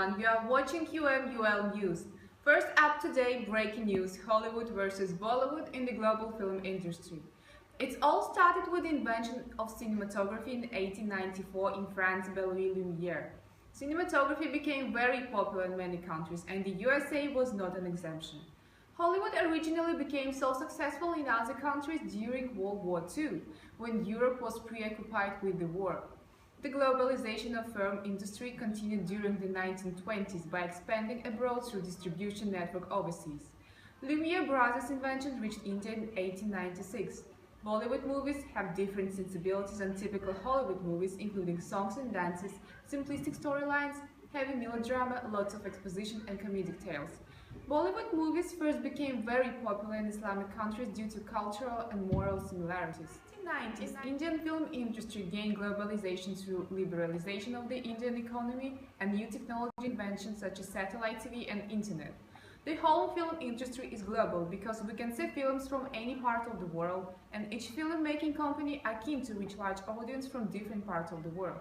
everyone, you are watching QMUL News. First up today, breaking news, Hollywood versus Bollywood in the global film industry. It all started with the invention of cinematography in 1894 in France by Louis Lumiere. Cinematography became very popular in many countries and the USA was not an exemption. Hollywood originally became so successful in other countries during World War II, when Europe was preoccupied with the war. The globalization of film industry continued during the 1920s by expanding abroad through distribution network overseas. Lumiere Brothers' invention reached India in 1896. Bollywood movies have different sensibilities than typical Hollywood movies, including songs and dances, simplistic storylines, heavy melodrama, lots of exposition and comedic tales. Bollywood movies first became very popular in Islamic countries due to cultural and moral similarities. In the 1990s, Indian film industry gained globalization through liberalization of the Indian economy and new technology inventions such as satellite TV and internet. The whole film industry is global because we can see films from any part of the world, and each film-making company are keen to reach large audience from different parts of the world.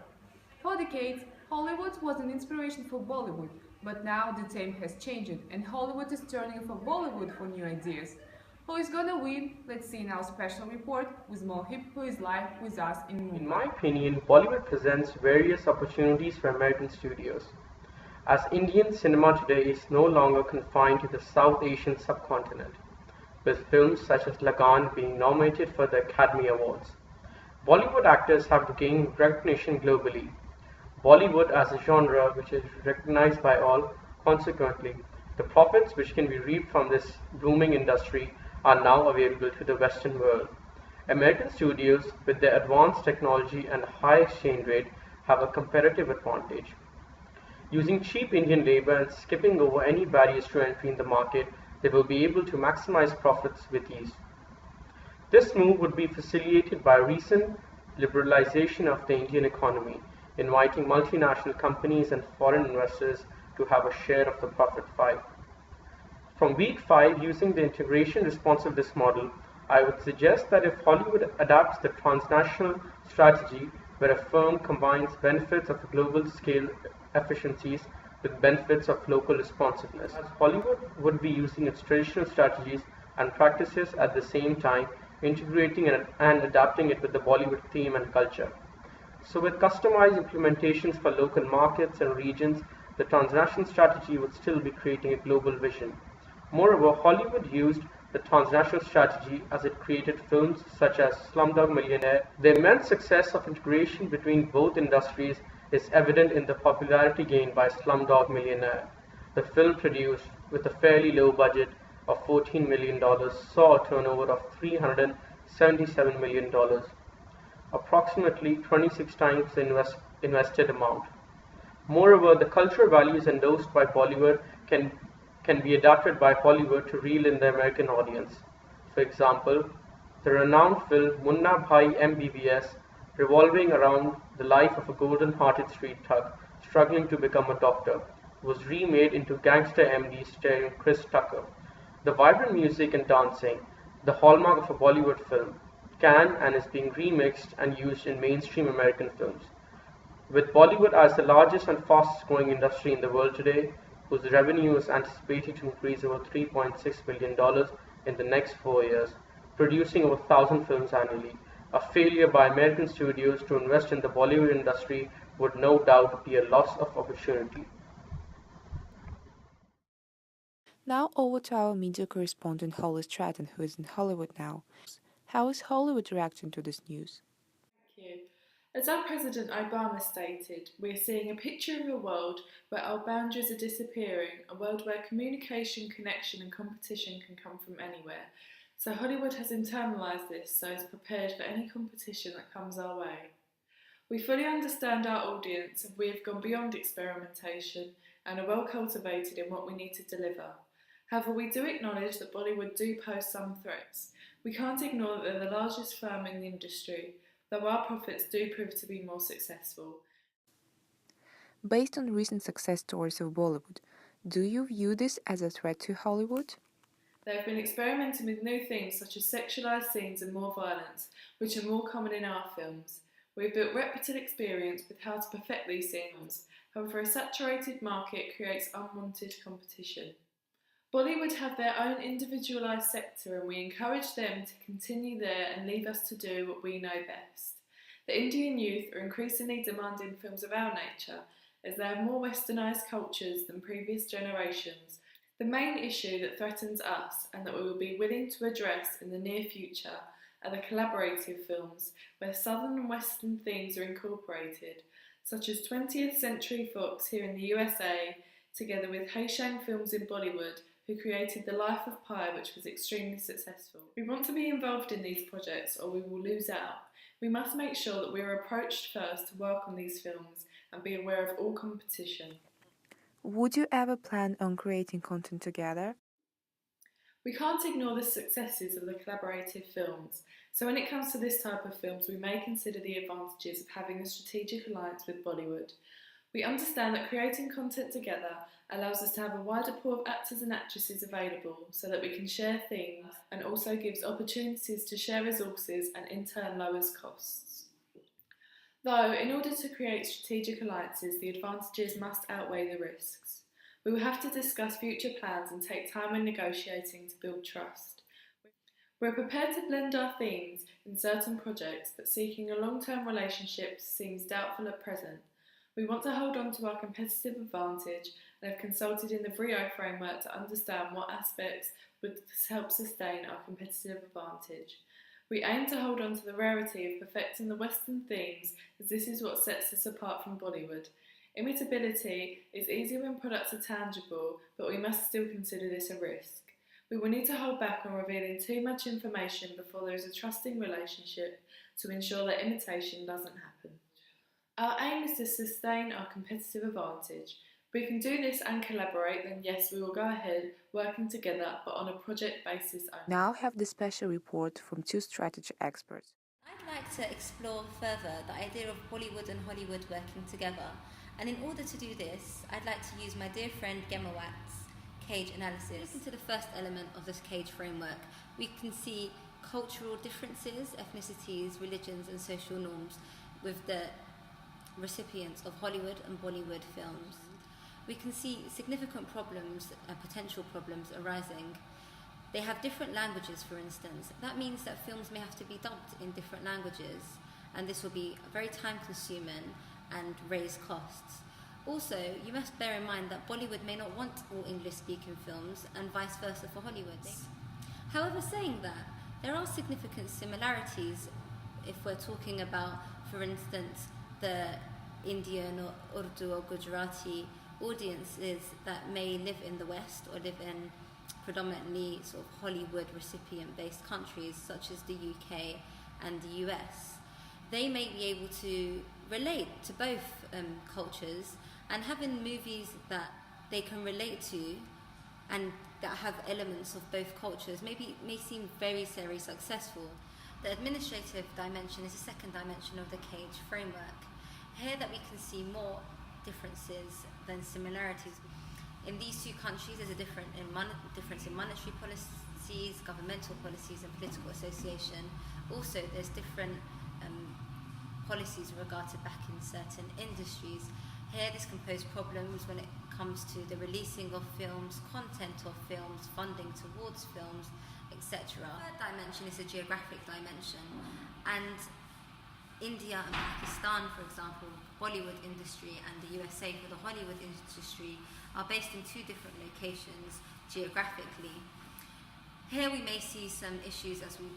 For decades, Hollywood was an inspiration for Bollywood, but now the time has changed and Hollywood is turning for Bollywood for new ideas. Who is gonna win? Let's see in our special report with Mohib, who is live with us in Mumbai. In my opinion, Bollywood presents various opportunities for American studios, as Indian cinema today is no longer confined to the South Asian subcontinent, with films such as Lagan being nominated for the Academy Awards. Bollywood actors have gained recognition globally. Bollywood as a genre which is recognized by all, consequently, the profits which can be reaped from this booming industry are now available to the Western world. American studios, with their advanced technology and high exchange rate, have a competitive advantage. Using cheap Indian labor and skipping over any barriers to entry in the market, they will be able to maximize profits with ease. This move would be facilitated by recent liberalization of the Indian economy, inviting multinational companies and foreign investors to have a share of the profit pie. From week 5, using the integration responsiveness model, I would suggest that if Hollywood adapts the transnational strategy where a firm combines benefits of global scale efficiencies with benefits of local responsiveness, as Hollywood would be using its traditional strategies and practices at the same time, integrating and adapting it with the Bollywood theme and culture. So with customized implementations for local markets and regions, the transnational strategy would still be creating a global vision. Moreover, Hollywood used the transnational strategy as it created films such as Slumdog Millionaire. The immense success of integration between both industries is evident in the popularity gained by Slumdog Millionaire. The film, produced with a fairly low budget of $14 million, saw a turnover of $377 million, approximately 26 times the invested amount. Moreover, the cultural values endorsed by Bollywood can be adapted by Hollywood to reel in the American audience. For example, the renowned film Munna Bhai MBBS, revolving around the life of a golden-hearted street thug struggling to become a doctor, was remade into Gangster MD starring Chris Tucker. The vibrant music and dancing, the hallmark of a Bollywood film, can and is being remixed and used in mainstream American films. With Bollywood as the largest and fastest growing industry in the world today, whose revenue is anticipated to increase over $3.6 billion in the next 4 years, producing over 1,000 films annually, a failure by American studios to invest in the Bollywood industry would no doubt be a loss of opportunity. Now over to our media correspondent Holly Stratton, who is in Hollywood now. How is Hollywood reacting to this news? Thank you. As our President Obama stated, we're seeing a picture of a world where our boundaries are disappearing, a world where communication, connection and competition can come from anywhere. So Hollywood has internalised this so it's prepared for any competition that comes our way. We fully understand our audience and we have gone beyond experimentation and are well cultivated in what we need to deliver. However, we do acknowledge that Bollywood do pose some threats. We can't ignore that they're the largest firm in the industry, though our profits do prove to be more successful. Based on recent success stories of Bollywood, do you view this as a threat to Hollywood? They have been experimenting with new themes such as sexualised scenes and more violence, which are more common in our films. We have built repeated experience with how to perfect these scenes, However, a saturated market creates unwanted competition. Bollywood have their own individualised sector, and we encourage them to continue there and leave us to do what we know best. The Indian youth are increasingly demanding films of our nature, as they have more westernised cultures than previous generations. The main issue that threatens us, and that we will be willing to address in the near future, are the collaborative films, where southern and western themes are incorporated, such as 20th Century Fox here in the USA, together with Haishang Films in Bollywood, who created The Life of Pi, which was extremely successful. We want to be involved in these projects or we will lose out. We must make sure that we are approached first to work on these films and be aware of all competition. Would you ever plan on creating content together? We can't ignore the successes of the collaborative films, so when it comes to this type of films, we may consider the advantages of having a strategic alliance with Bollywood. We understand that creating content together allows us to have a wider pool of actors and actresses available so that we can share themes, and also gives opportunities to share resources and in turn lowers costs. Though, in order to create strategic alliances, the advantages must outweigh the risks. We will have to discuss future plans and take time when negotiating to build trust. We're prepared to blend our themes in certain projects, but seeking a long-term relationship seems doubtful at present. We want to hold on to our competitive advantage and have consulted in the BRIO framework to understand what aspects would help sustain our competitive advantage. We aim to hold on to the rarity of perfecting the Western themes, as this is what sets us apart from Bollywood. Imitability is easier when products are tangible, but we must still consider this a risk. We will need to hold back on revealing too much information before there is a trusting relationship to ensure that imitation doesn't happen. Our aim is to sustain our competitive advantage. If we can do this and collaborate, then yes, we will go ahead working together, but on a project basis only. Now have the special report from two strategy experts. I'd like to explore further the idea of Bollywood and Hollywood working together. And in order to do this, I'd like to use my dear friend Gemma Watt's cage analysis. Listen to the first element of this cage framework. We can see cultural differences, ethnicities, religions and social norms with the recipients of Hollywood and Bollywood films. We can see significant problems and potential problems arising. They have different languages, for instance. That means that films may have to be dubbed in different languages, and this will be very time consuming and raise costs. Also, you must bear in mind that Bollywood may not want all English-speaking films and vice versa for Hollywood. However, saying that, there are significant similarities if we're talking about, for instance, the Indian or Urdu or Gujarati audiences that may live in the West or live in predominantly sort of Hollywood recipient-based countries such as the UK and the US. They may be able to relate to both cultures, and having movies that they can relate to and that have elements of both cultures may seem very, very successful. The administrative dimension is the second dimension of the cage framework. Here that we can see more differences than similarities. In these two countries, there's a difference in monetary policies, governmental policies and political association. Also, there's different policies with regard to backing certain industries. Here this can pose problems when it comes to the releasing of films, content of films, funding towards films, etc. The third dimension is a geographic dimension, and India and Pakistan, for example, Bollywood industry, and the USA for the Hollywood industry are based in two different locations geographically. Here we may see some issues, as we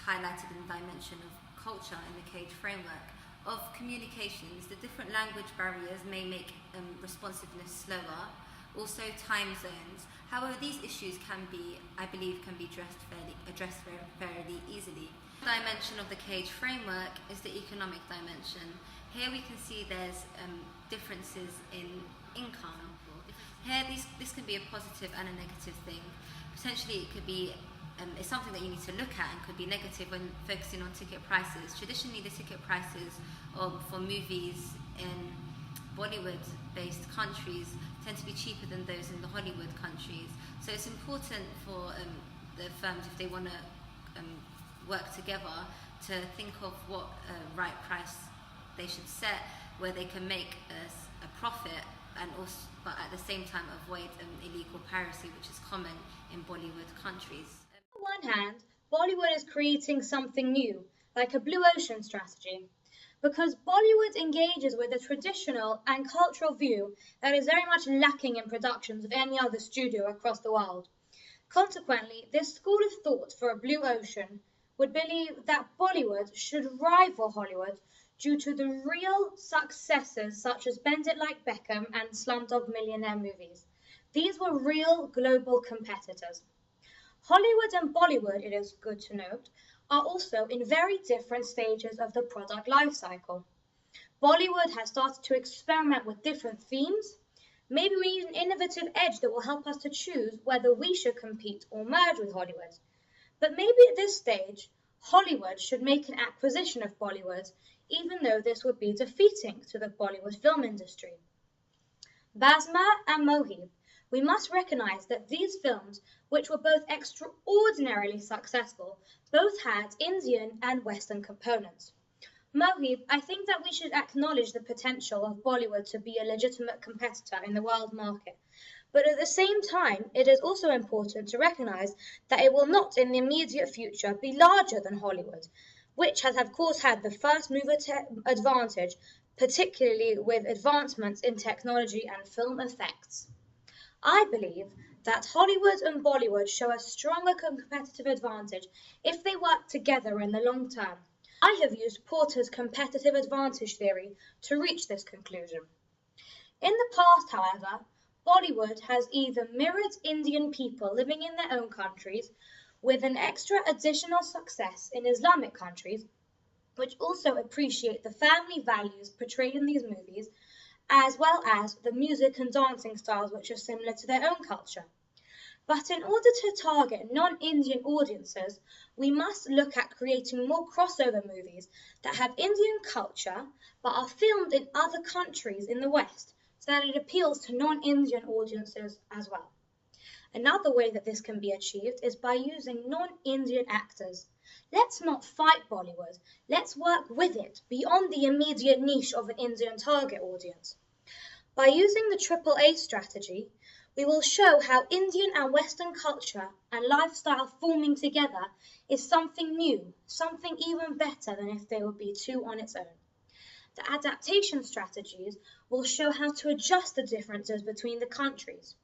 highlighted in the dimension of culture in the cage framework, of communications. The different language barriers may make responsiveness slower, also time zones. However, these issues I believe can be addressed fairly easily. The dimension of the cage framework is the economic dimension. Here we can see there's differences in income. Here this can be a positive and a negative thing. Potentially it could be it's something that you need to look at and could be negative when focusing on ticket prices. Traditionally, the ticket prices for movies in Bollywood-based countries tend to be cheaper than those in the Hollywood countries. So it's important for the firms, if they want to work together, to think of what right price they should set where they can make a profit and also, but at the same time avoid illegal piracy, which is common in Bollywood countries. On the one hand, Bollywood is creating something new, like a blue ocean strategy, because Bollywood engages with a traditional and cultural view that is very much lacking in productions of any other studio across the world. Consequently, this school of thought for a blue ocean would believe that Bollywood should rival Hollywood due to the real successes such as Bend It Like Beckham and Slumdog Millionaire movies. These were real global competitors. Hollywood and Bollywood, it is good to note, are also in very different stages of the product life cycle. Bollywood has started to experiment with different themes. Maybe we need an innovative edge that will help us to choose whether we should compete or merge with Hollywood. But maybe at this stage, Hollywood should make an acquisition of Bollywood, even though this would be defeating to the Bollywood film industry. Basma and Mohib, we must recognise that these films, which were both extraordinarily successful, both had Indian and Western components. Mohib, I think that we should acknowledge the potential of Bollywood to be a legitimate competitor in the world market. But at the same time, it is also important to recognise that it will not in the immediate future be larger than Hollywood, which has of course had the first mover advantage, particularly with advancements in technology and film effects. I believe that Hollywood and Bollywood show a stronger competitive advantage if they work together in the long term. I have used Porter's competitive advantage theory to reach this conclusion. In the past, however, Bollywood has either mirrored Indian people living in their own countries with an extra additional success in Islamic countries, which also appreciate the family values portrayed in these movies, as well as the music and dancing styles which are similar to their own culture. But in order to target non-Indian audiences, we must look at creating more crossover movies that have Indian culture but are filmed in other countries in the West, so that it appeals to non-Indian audiences as well. Another way that this can be achieved is by using non-Indian actors. Let's not fight Bollywood, let's work with it beyond the immediate niche of an Indian target audience. By using the AAA strategy, we will show how Indian and Western culture and lifestyle forming together is something new, something even better than if they would be two on its own. The adaptation strategies will show how to adjust the differences between the countries.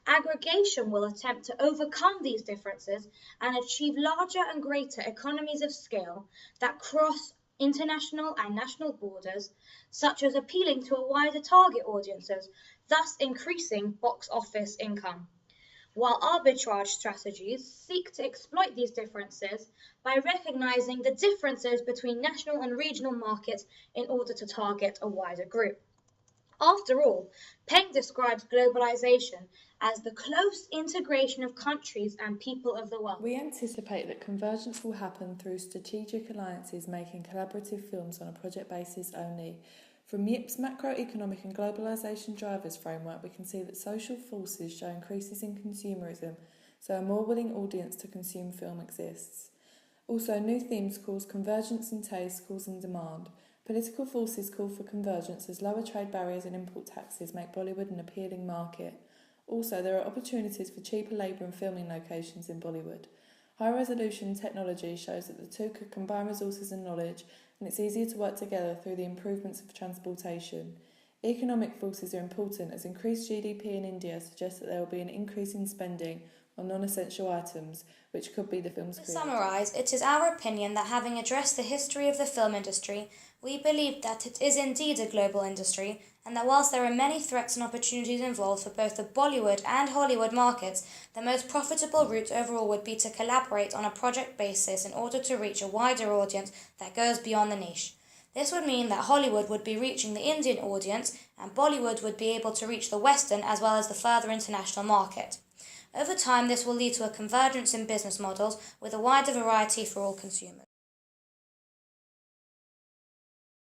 Aggregation will attempt to overcome these differences and achieve larger and greater economies of scale that cross international and national borders, such as appealing to a wider target audiences, thus increasing box office income. While arbitrage strategies seek to exploit these differences by recognizing the differences between national and regional markets in order to target a wider group. After all, Peng describes globalisation as the close integration of countries and people of the world. We anticipate that convergence will happen through strategic alliances making collaborative films on a project basis only. From Yip's macroeconomic and globalisation drivers framework, we can see that social forces show increases in consumerism, so a more willing audience to consume film exists. Also, new themes cause convergence in taste, causing demand. Political forces call for convergence as lower trade barriers and import taxes make Bollywood an appealing market. Also, there are opportunities for cheaper labour and filming locations in Bollywood. High-resolution technology shows that the two could combine resources and knowledge, and it's easier to work together through the improvements of transportation. Economic forces are important as increased GDP in India suggests that there will be an increase in spending on non-essential items, which could be the film's To summarise, it is our opinion that having addressed the history of the film industry, we believe that it is indeed a global industry, and that whilst there are many threats and opportunities involved for both the Bollywood and Hollywood markets, the most profitable route overall would be to collaborate on a project basis in order to reach a wider audience that goes beyond the niche. This would mean that Hollywood would be reaching the Indian audience, and Bollywood would be able to reach the Western as well as the further international market. Over time, this will lead to a convergence in business models with a wider variety for all consumers.